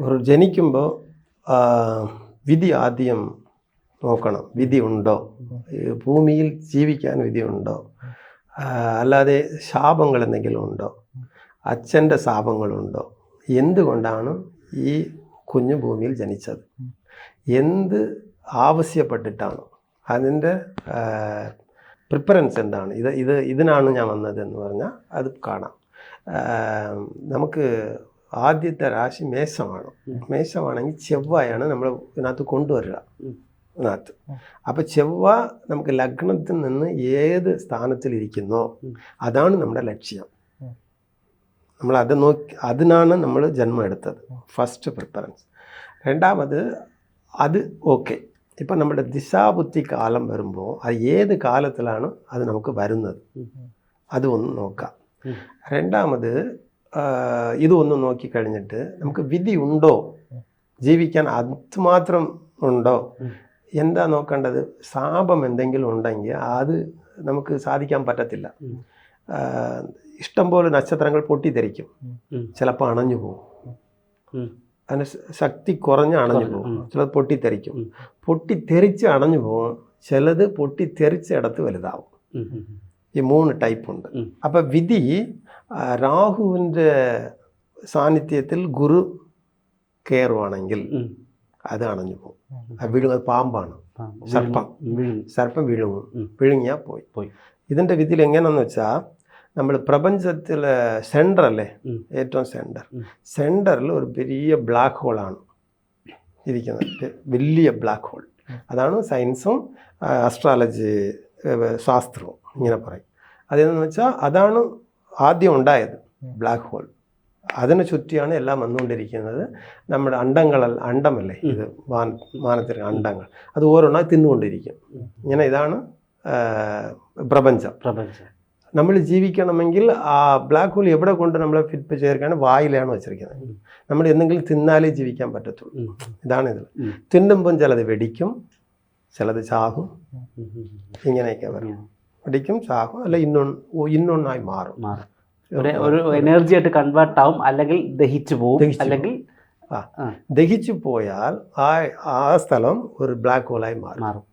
ഒരു ജനിക്കുമ്പോൾ വിധി ആദ്യം നോക്കണം. വിധി ഉണ്ടോ, ഭൂമിയിൽ ജീവിക്കാൻ വിധിയുണ്ടോ, അല്ലാതെ ശാപങ്ങൾ എന്തെങ്കിലും ഉണ്ടോ, അച്ഛൻ്റെ ശാപങ്ങളുണ്ടോ, എന്തുകൊണ്ടാണ് ഈ കുഞ്ഞു ഭൂമിയിൽ ജനിച്ചത്, എന്ത് ആവശ്യപ്പെട്ടിട്ടാണ്, അതിൻ്റെ പ്രിഫറൻസ് എന്താണ്, ഇതിനാണ് ഞാൻ വന്നതെന്ന് പറഞ്ഞാൽ അത് കാണാം. നമുക്ക് ആദ്യത്തെ രാശി മേശമാണ്. മേശമാണെങ്കിൽ ചെവ്വായാണ് നമ്മൾ ഇതിനകത്ത് കൊണ്ടുവരിക ഇതിനകത്ത്. അപ്പോൾ ചെവ്വ നമുക്ക് ലഗ്നത്തിൽ നിന്ന് ഏത് സ്ഥാനത്തിലിരിക്കുന്നോ അതാണ് നമ്മുടെ ലക്ഷ്യം. നമ്മൾ അത് നോക്കി അതിനാണ് നമ്മൾ ജന്മം എടുത്തത്, ഫസ്റ്റ് പ്രിഫറൻസ്. രണ്ടാമത് അത് ഓക്കെ, ഇപ്പം നമ്മുടെ ദിശാബുദ്ധി കാലം വരുമ്പോൾ അത് ഏത് കാലത്തിലാണ് അത് നമുക്ക് വരുന്നത്, അത് ഒന്ന് നോക്കാം. രണ്ടാമത് ഇതൊന്ന് നോക്കിക്കഴിഞ്ഞിട്ട് നമുക്ക് വിധി ഉണ്ടോ, ജീവിക്കാൻ അതുമാത്രം ഉണ്ടോ, എന്താ നോക്കേണ്ടത്. ശാപം എന്തെങ്കിലും ഉണ്ടെങ്കിൽ അത് നമുക്ക് സാധിക്കാൻ പറ്റത്തില്ല. ഇഷ്ടംപോലെ നക്ഷത്രങ്ങൾ പൊട്ടിത്തെറിക്കും, ചിലപ്പോൾ അണഞ്ഞു പോകും, അതിന് ശക്തി കുറഞ്ഞ് അണഞ്ഞു പോകും, ചിലത് പൊട്ടിത്തെറിക്കും, പൊട്ടിത്തെറിച്ച് അണഞ്ഞു പോകും, ചിലത് പൊട്ടിത്തെറിച്ചിടത്ത് വലുതാവും. ഈ 3 ടൈപ്പുണ്ട്. അപ്പം വിധി രാഹുവിൻ്റെ സാന്നിധ്യത്തിൽ ഗുരു കയറുവാണെങ്കിൽ അത് അണഞ്ഞു പോകും. അത് പാമ്പാണ്, സർപ്പം വിഴുങ്ങിയാൽ പോയി. ഇതിൻ്റെ വിധിയിൽ എങ്ങനെയാണെന്ന് വെച്ചാൽ, നമ്മൾ പ്രപഞ്ചത്തിലെ സെൻറ്ററല്ലേ, ഏറ്റവും സെൻറ്ററിൽ ഒരു വലിയ ബ്ലാക്ക് ഹോളാണ് ഇരിക്കുന്നത്, വലിയ ബ്ലാക്ക് ഹോൾ. അതാണ് സയൻസും അസ്ട്രോളജി ശാസ്ത്രവും ഇങ്ങനെ പറയും. അതെന്ന് വെച്ചാൽ അതാണ് ആദ്യം ഉണ്ടായത്, ബ്ലാക്ക് ഹോൾ. അതിനെ ചുറ്റിയാണ് എല്ലാം വന്നുകൊണ്ടിരിക്കുന്നത്. നമ്മുടെ അണ്ടമല്ലേ ഇത്, വാനത്തിലെ അണ്ടങ്ങൾ, അത് ഓരോന്നായി തിന്നുകൊണ്ടിരിക്കും. ഇങ്ങനെ ഇതാണ് പ്രപഞ്ചം. നമ്മൾ ജീവിക്കണമെങ്കിൽ ആ ബ്ലാക്ക് ഹോൾ എവിടെ കൊണ്ട് നമ്മളെ ഫിറ്റ് ചേർക്കാണ്, വായിലാണ് വെച്ചിരിക്കുന്നത്. നമ്മൾ എന്തെങ്കിലും തിന്നാലേ ജീവിക്കാൻ പറ്റത്തുള്ളൂ. ഇതാണ് ഇതിൽ. തിന്നുമ്പം ചിലത് വെടിക്കും, ചിലത് ചാകും, ഇങ്ങനെയൊക്കെ വരും. വെടിക്കും, ചാകും, അല്ല ഇന്നൊന്നായി മാറും. ഒരു എനർജി ആയിട്ട് കൺവേർട്ട് ആവും, അല്ലെങ്കിൽ ദഹിച്ചു പോകും. അല്ലെങ്കിൽ ദഹിച്ചു പോയാൽ ആ സ്ഥലം ഒരു ബ്ലാക്ക് ഹോളായി മാറും.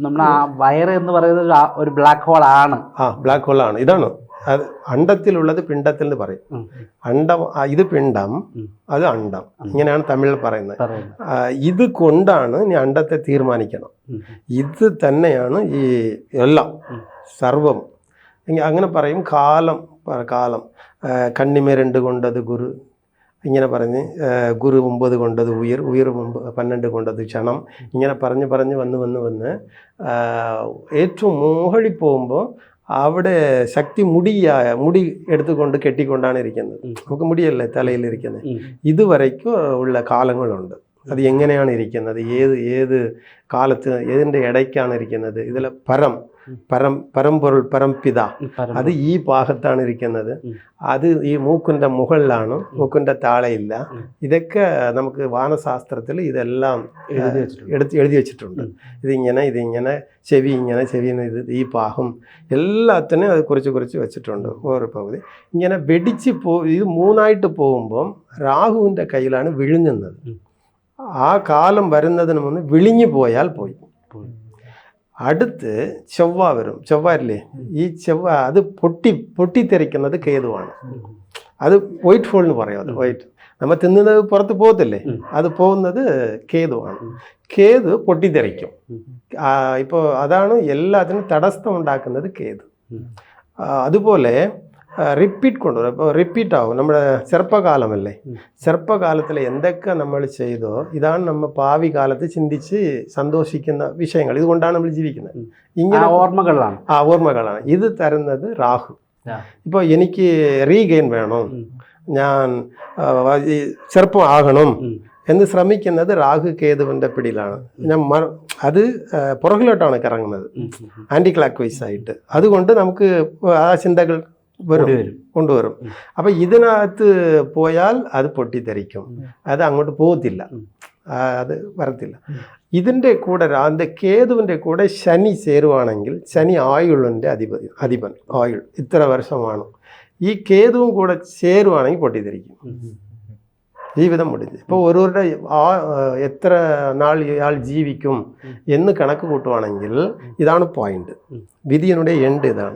നമ്മൾ ആ വയറ് എന്ന് പറയുന്നത് ഒരു ബ്ലാക്ക് ഹോൾ ആണ്. ബ്ലാക്ക് ഹോൾ ആണ്. ഇതാണ് അത് അണ്ടത്തിലുള്ളത് പിണ്ടത്തിൽ എന്ന് പറയും. അണ്ടം ഇത് പിണ്ടം, അത് അണ്ടം, ഇങ്ങനെയാണ് തമിഴിൽ പറയുന്നത്. ഇത് കൊണ്ടാണ് ഇനി അണ്ടത്തെ തീരുമാനിക്കണം. ഇത് തന്നെയാണ് ഈ എല്ലാം സർവം. അങ്ങനെ പറയും. കാലം കണ്ണിമേ 2 കൊണ്ടത് ഗുരു, ഇങ്ങനെ പറഞ്ഞ് ഗുരു 9 കൊണ്ടത് ഉയർ 12 കൊണ്ടത് ക്ഷണം, ഇങ്ങനെ പറഞ്ഞ് വന്ന് ഏറ്റവും മുകളിൽ പോകുമ്പോൾ അവിടെ ശക്തി മുടി എടുത്തുകൊണ്ട് കെട്ടിക്കൊണ്ടാണ് ഇരിക്കുന്നത്. നമുക്ക് മുടിയല്ലേ തലയിലിരിക്കുന്നത്. ഇതുവരയ്ക്കും ഉള്ള കാലങ്ങളുണ്ട്. അത് എങ്ങനെയാണ് ഇരിക്കുന്നത്, ഏത് കാലത്ത് ഏതിൻ്റെ ഇടയ്ക്കാണ് ഇരിക്കുന്നത്. ഇതിൽ പരമ്പൊരുൾ പരംപിത, അത് ഈ ഭാഗത്താണ് ഇരിക്കുന്നത്. അത് ഈ മൂക്കിൻ്റെ മുകളിലാണ്, മൂക്കിൻ്റെ താഴെയില്ല. ഇതൊക്കെ നമുക്ക് വാനശാസ്ത്രത്തിൽ ഇതെല്ലാം എഴുതി വെച്ചിട്ടുണ്ട്. ഇതിങ്ങനെ ചെവി ഇത് ഈ ഭാഗം എല്ലാത്തിനും അത് കുറിച്ച് വെച്ചിട്ടുണ്ട്. ഓരോ പകുതി ഇങ്ങനെ വെടിച്ച് ഇത് 3ആയിട്ട് പോകുമ്പം രാഹുവിൻ്റെ കയ്യിലാണ് വിഴുങ്ങുന്നത്. ആ കാലം വരുന്നതിന് മുന്നേ വിളിഞ്ഞു പോയാൽ പോയി. അടുത്ത് ചൊവ്വ വരും. ചൊവ്വല്ലേ, ഈ ചൊവ്വ അത് പൊട്ടിത്തെറിക്കുന്നത് കേതുവാണ്. അത് വൈറ്റ് ഹോൾ എന്ന് പറയും. അത് വൈറ്റ്, നമ്മൾ തിന്നുന്നത് പുറത്ത് പോകത്തില്ലേ, അത് പോകുന്നത് കേതുവാണ്. കേതു പൊട്ടിത്തെറിക്കും. ഇപ്പോൾ അതാണ് എല്ലാത്തിനും തടസ്സം ഉണ്ടാക്കുന്നത് കേതു. അതുപോലെ റിപ്പീറ്റ് കൊണ്ടുവരും. അപ്പോൾ റിപ്പീറ്റ് ആവും. നമ്മുടെ ചെറുപ്പകാലമല്ലേ, ചെറുപ്പകാലത്തിൽ എന്തൊക്കെ നമ്മൾ ചെയ്തോ ഇതാണ് നമ്മൾ ഭാവി കാലത്ത് ചിന്തിച്ച് സന്തോഷിക്കുന്ന വിഷയങ്ങൾ. ഇതുകൊണ്ടാണ് നമ്മൾ ജീവിക്കുന്നത്. ഇങ്ങനെ ഓർമ്മകളാണ് ഇത് തരുന്നത് രാഹു. ഇപ്പോൾ എനിക്ക് റീഗെയിൻ വേണം, ഞാൻ ചെറുപ്പം ആകണം എന്ന് ശ്രമിക്കുന്നത് രാഹു കേതുവിൻ്റെ പിടിയിലാണ്. അത് പുറകിലോട്ടാണ് കറങ്ങുന്നത്, ആൻറ്റി ക്ലാക്ക് വൈസ് ആയിട്ട്. അതുകൊണ്ട് നമുക്ക് ആ ചിന്തകൾ കൊണ്ടുവരും. അപ്പം ഇതിനകത്ത് പോയാൽ അത് പൊട്ടിത്തെറിക്കും, അത് അങ്ങോട്ട് പോകത്തില്ല, അത് വരത്തില്ല. ഇതിൻ്റെ കൂടെ കേതുവിൻ്റെ കൂടെ ശനി ചേരുവാണെങ്കിൽ, ശനി ആയുളിൻ്റെ അധിപൻ, ആയുൾ ഇത്ര വർഷമാണ്. ഈ കേതുവും കൂടെ ചേരുവാണെങ്കിൽ പൊട്ടിത്തെറിക്കും. ജീവിതം മുടിഞ്ഞു. ഇപ്പോൾ ഓരോരുടെ എത്ര നാൾ ഇയാൾ ജീവിക്കും എന്ന് കണക്ക് കൂട്ടുവാണെങ്കിൽ ഇതാണ് പോയിന്റ്. വിധിയുടെ എൻഡ് ഇതാണ്.